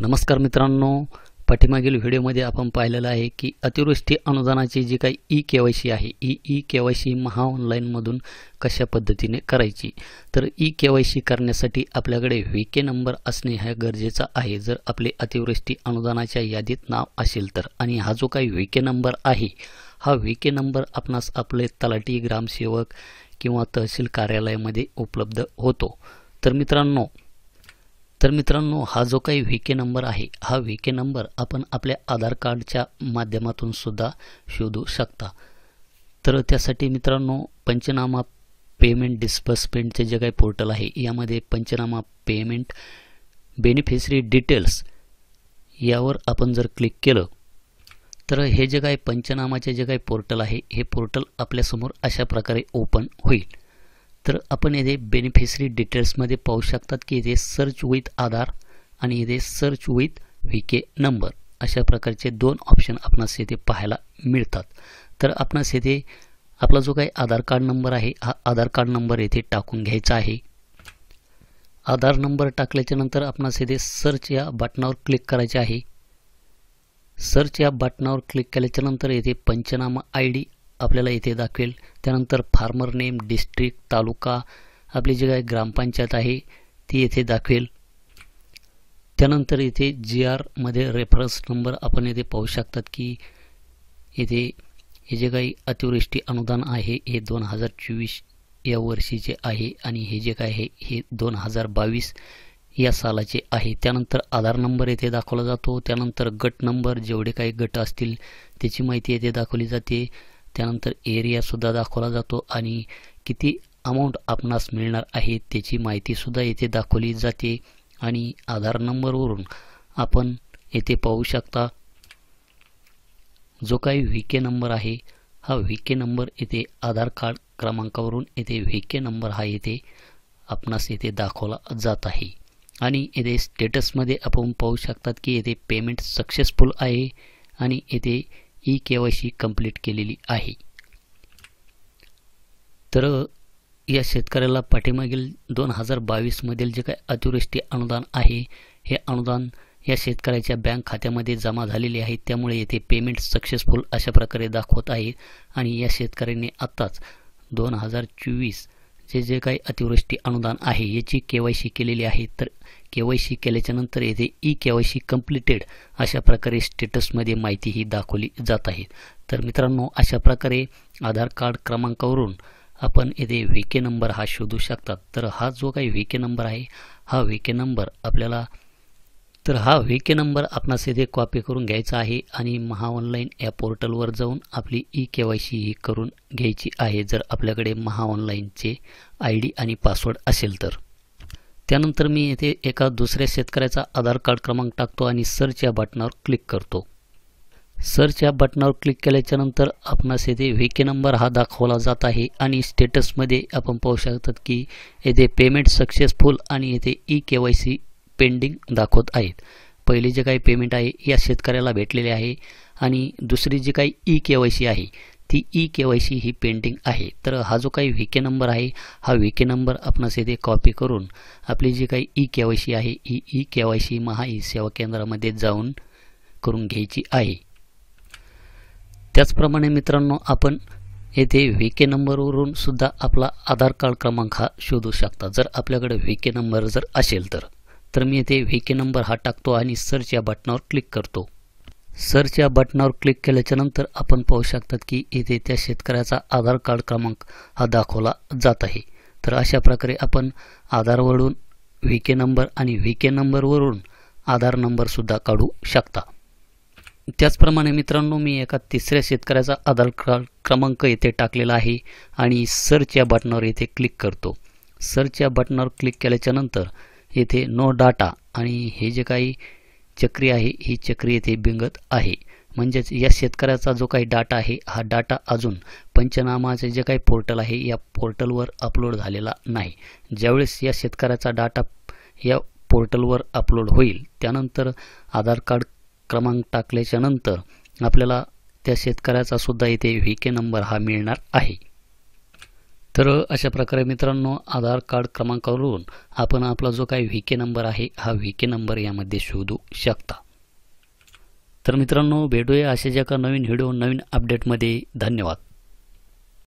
नमस्कार मित्रांनो, पाठीमागील व्हिडिओमध्ये आपण पाहिलेलं आहे की अतिवृष्टी अनुदानाची जी काही ई-केवायसी आहे, ई-केवायसी महा ऑनलाईनमधून कशा पद्धतीने करायची। तर ई-केवायसी करण्यासाठी आपल्याकडे व्हीके नंबर असणे हे गरजेचं आहे। जर आपले अतिवृष्टी अनुदानाच्या यादीत नाव असेल तर, आणि हा जो काही व्हीके नंबर आहे, हा व्हीके नंबर आपणास आपले तलाठी, ग्रामसेवक किंवा तहसील कार्यालयामध्ये उपलब्ध होतो। तर मित्रांनो हा जो काही व्हीके नंबर आहे, हा व्हीके नंबर आपण आपल्या आधार कार्डच्या माध्यमातून सुद्धा शोधू शकता। तर त्यासाठी मित्रांनो, पंचनामा पेमेंट डिस्बर्समेंटचे जे काही पोर्टल आहे, यामध्ये पंचनामा पेमेंट बेनिफिशरी डिटेल्स यावर आपण जर क्लिक केलं तर हे जे काही पंचनामाचे जे काही पोर्टल आहे, हे पोर्टल आपल्यासमोर अशा प्रकारे ओपन होईल। तर आपण येथे बेनिफिशरी डिटेल्समध्ये पाहू शकतात की येथे सर्च विथ आधार आणि येथे सर्च विथ व्हीके नंबर अशा प्रकारचे दोन ऑप्शन आपणास येथे पाहायला मिळतात। तर आपणास येथे आपला जो काही आधार कार्ड नंबर आहे, हा आधार कार्ड नंबर येथे टाकून घ्यायचा आहे। आधार नंबर टाकल्याच्या नंतर आपणास येथे सर्च या बटनावर क्लिक करायचे आहे। सर्च या बटनावर क्लिक केल्याच्या नंतर येथे पंचनामा आयडी आपल्याला येथे दाखवेल। त्यानंतर फार्मर नेम, डिस्ट्रिक्ट, तालुका, आपली जी काही ग्रामपंचायत आहे ती येथे दाखवेल। त्यानंतर येथे GR मध्ये रेफरन्स नंबर आपण येथे पाहू शकतात की येथे हे जे काही अतिवृष्टी अनुदान आहे हे 2024 या वर्षीचे आहे आणि हे जे काही आहे हे 2022 या सालाचे आहे। त्यानंतर आधार नंबर येथे दाखवला जातो। त्यानंतर गट नंबर, जेवढे काही गट असतील त्याची माहिती येथे दाखवली जाते। त्यानंतर एरिया सुद्धा दाखवला जातो आणि किती अमाउंट आपणास मिळणार आहे त्याची माहिती सुद्धा येथे दाखवली जाते। आणि आधार नंबरवरून आपण येथे पाहू शकता जो काही व्हीके नंबर आहे, हा व्हीके नंबर येथे आधार कार्ड क्रमांकावरून येथे व्हीके नंबर हा येथे आपणास येथे दाखवला जात आहे। आणि येथे स्टेटसमध्ये आपण पाहू शकतात की येथे पेमेंट सक्सेसफुल आहे आणि येथे ई-केवायसी कंप्लीट केलेली आहे। तर या शेतकऱ्याला पाठीमागील 2022 मधील जे काही अतिवृष्टी अनुदान आहे, हे अनुदान या शेतकऱ्याच्या बँक खात्यामध्ये जमा झालेले आहे। त्यामुळे येथे पेमेंट सक्सेसफुल अशा प्रकारे दाखवत आहे। आणि या शेतकऱ्याने आत्ताच 2024 जे काही अतिवृष्टी अनुदान आहे याची केवायसी केलेली आहे। तर केवायसी केल्याच्या नंतर येथे ई-केवायसी कंप्लीटेड अशा प्रकारे स्टेटसमध्ये माहिती ही दाखवली जात आहे। तर मित्रांनो, अशा प्रकारे आधार कार्ड क्रमांकावरून आपण येथे व्हीके नंबर हा शोधू शकतात। तर हा जो काही व्हीके नंबर आहे, हा व्हीके नंबर आपणास येथे कॉपी करून घ्यायचा आहे आणि महा ऑनलाईन या पोर्टलवर जाऊन आपली ई-केवायसी ही करून घ्यायची आहे, जर आपल्याकडे महा ऑनलाईनचे ID आणि पासवर्ड असेल तर। त्यानंतर मी येथे एका दुसऱ्या शेतकऱ्याचा आधार कार्ड क्रमांक टाकतो आणि सर्च या बटनावर क्लिक करतो। सर्च या बटनावर क्लिक केल्याच्या नंतर आपणास येथे व्हीके नंबर हा दाखवला जात आहे आणि स्टेटसमध्ये आपण पाहू शकतात की येथे पेमेंट सक्सेसफुल आणि येथे ई-केवायसी पेंडिंग दाखवत आहेत। पहिले जे काही पेमेंट आहे या शेतकऱ्याला भेटलेले आहे आणि दुसरी जी काही ई-केवायसी आहे ती ई-केवायसी ही पेंडिंग आहे। तर हा जो काही व्हीके नंबर आहे, हा व्हीके नंबर आपणास येथे कॉपी करून आपली जी काही ई-केवायसी आहे ही ई-केवायसी महा ई-सेवा केंद्रामध्ये जाऊन करून घ्यायची आहे। त्याचप्रमाणे मित्रांनो, आपण येथे व्हीके नंबरवरून सुद्धा आपला आधार कार्ड क्रमांक हा शोधू शकता, जर आपल्याकडे व्हीके नंबर जर असेल तर। तर मी येथे व्हीके नंबर हा टाकतो आणि सर्च या बटनावर क्लिक करतो। सर्च या बटनावर क्लिक केल्याच्या नंतर आपण पाहू शकतात की येथे त्या शेतकऱ्याचा आधार कार्ड क्रमांक हा दाखवला जात आहे। तर अशा प्रकारे आपण आधारवरून व्हीके नंबर आणि व्हीके नंबरवरून आधार नंबर सुद्धा काढू शकता। त्याचप्रमाणे मित्रांनो, मी एका तिसऱ्या शेतकऱ्याचा आधार कार्ड क्रमांक येथे टाकलेला आहे आणि सर्च या बटनावर येथे क्लिक करतो। सर्च या बटनावर क्लिक केल्याच्या नंतर येथे नो डाटा आणि हे जे काही चक्री आहे ही चक्री येथे बिंगत आहे। म्हणजेच या शेतकऱ्याचा जो काही डाटा आहे, हा डाटा अजून पंचनामाचे जे काही पोर्टल आहे या पोर्टलवर अपलोड झालेला नाही। ज्यावेळेस या शेतकऱ्याचा डाटा या पोर्टलवर अपलोड होईल, त्यानंतर आधार कार्ड क्रमांक टाकल्याच्या नंतर आपल्याला त्या शेतकऱ्याचा सुद्धा इथे व्हीके नंबर हा मिळणार आहे। तर अशा प्रकारे मित्रांनो आधार कार्ड क्रमांकावरून आपण आपला जो काही VK नंबर आहे हा VK नंबर यामध्ये शोधू शकता। तर मित्रांनो भेटूया अशाच एका नवीन व्हिडिओ नवीन अपडेटमध्ये। धन्यवाद।